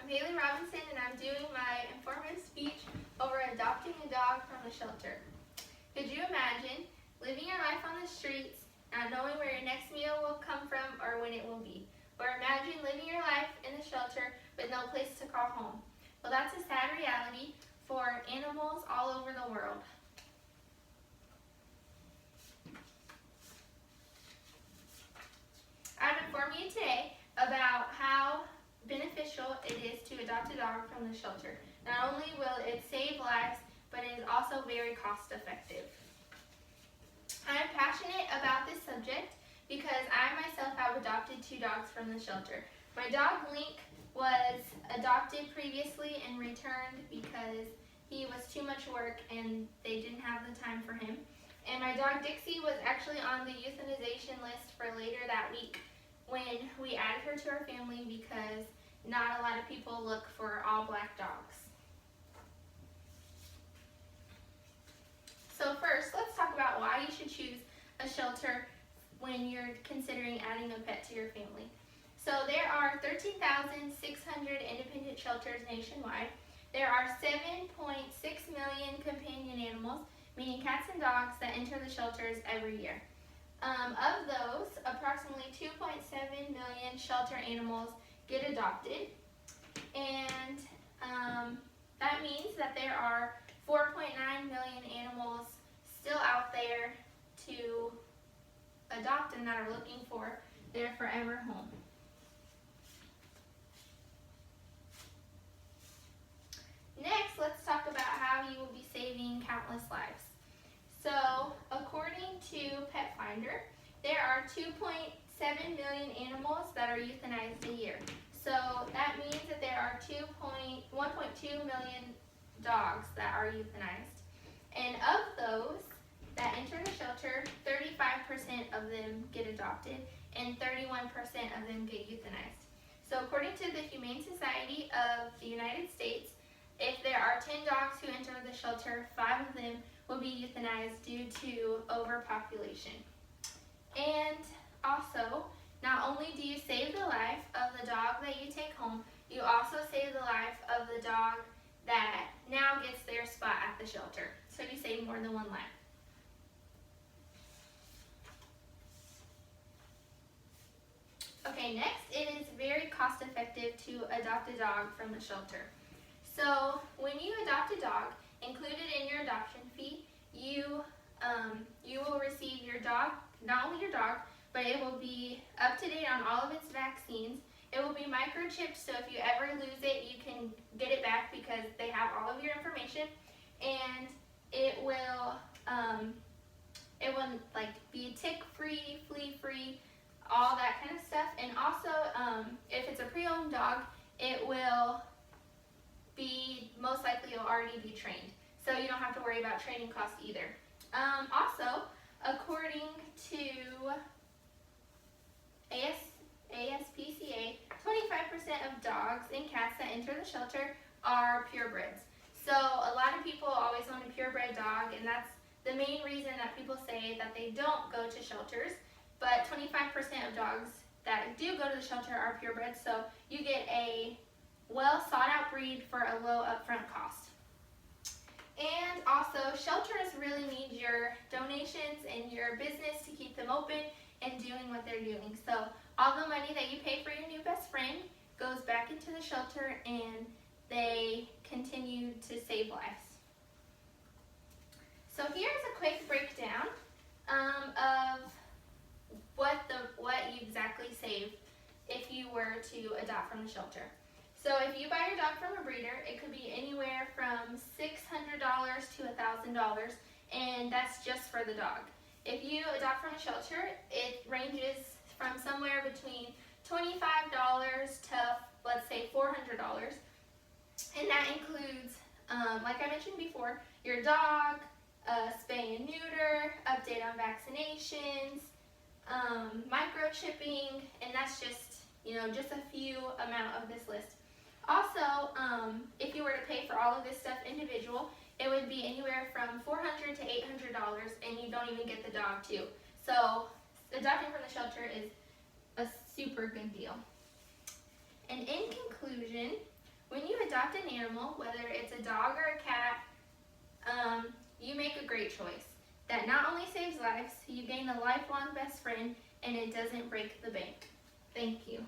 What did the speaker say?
I'm Haley Robinson, and I'm doing my informative speech over adopting a dog from the shelter. Could you imagine living your life on the streets, not knowing where your next meal will come from or when it will be? Or imagine living your life in the shelter with no place to call home. Well, that's a sad reality for animals all over the world. I'm informing you today about how beneficial it is to adopt a dog from the shelter. Not only will it save lives, but it is also very cost effective. I'm passionate about this subject because I myself have adopted 2 dogs from the shelter. My dog Link was adopted previously and returned because he was too much work and they didn't have the time for him. And my dog Dixie was actually on the euthanization list for later that week when we added her to our family because not a lot of people look for all black dogs. So first, let's talk about why you should choose a shelter when you're considering adding a pet to your family. So there are 13,600 independent shelters nationwide. There are 7.6 million companion animals, meaning cats and dogs, that enter the shelters every year. Of those, approximately 2.7 million shelter animals get adopted, and that means that there are 4.9 million animals still out there to adopt and that are looking for their forever home. Next, let's talk about how you will be saving countless lives. So, according to Pet Finder, there are 2.7 million animals that are euthanized a year. So that means that there are 1.2 million dogs that are euthanized. And of those that enter the shelter, 35% of them get adopted and 31% of them get euthanized. So according to the Humane Society of the United States, if there are 10 dogs who enter the shelter, 5 of them will be euthanized due to overpopulation. And also, not only do you save the life of the dog that you take home, you also save the life of the dog that now gets their spot at the shelter. So you save more than one life. Okay, next, it is very cost effective to adopt a dog from the shelter. So when you adopt a dog, included in your adoption fee, you will receive your dog, not only your dog, but it will be up to date on all of its vaccines. It will be microchipped, so if you ever lose it, you can get it back because they have all of your information. And it will like be tick-free, flea-free, all that kind of stuff. And also, if it's a pre-owned dog, it will be, most likely you'll already be trained. So you don't have to worry about training costs either. Also, according to ASPCA, 25% of dogs and cats that enter the shelter are purebreds. So a lot of people always want a purebred dog, and that's the main reason that people say that they don't go to shelters. But 25% of dogs that do go to the shelter are purebreds, so you get a well sought out breed for a low upfront cost. And also, shelters really need your donations and your business to keep them open and doing what they're doing. So all the money that you pay for your new best friend goes back into the shelter, and they continue to save lives. So here's a quick breakdown of what you exactly save if you were to adopt from the shelter. So if you buy your dog from a breeder, it could be anywhere from $600 to $1,000, and that's just for the dog. If you adopt from a shelter, it ranges from somewhere between $25 to, let's say, $400, and that includes, like I mentioned before, your dog, spay and neuter, update on vaccinations, microchipping, and that's just a few amount of this list. Also, if you were to pay for all of this stuff individual, it would be anywhere from $400 to $800, and you don't even get the dog too. So adopting from the shelter is a super good deal. And in conclusion, adopt an animal, whether it's a dog or a cat, you make a great choice. That not only saves lives, you gain a lifelong best friend, and it doesn't break the bank. Thank you.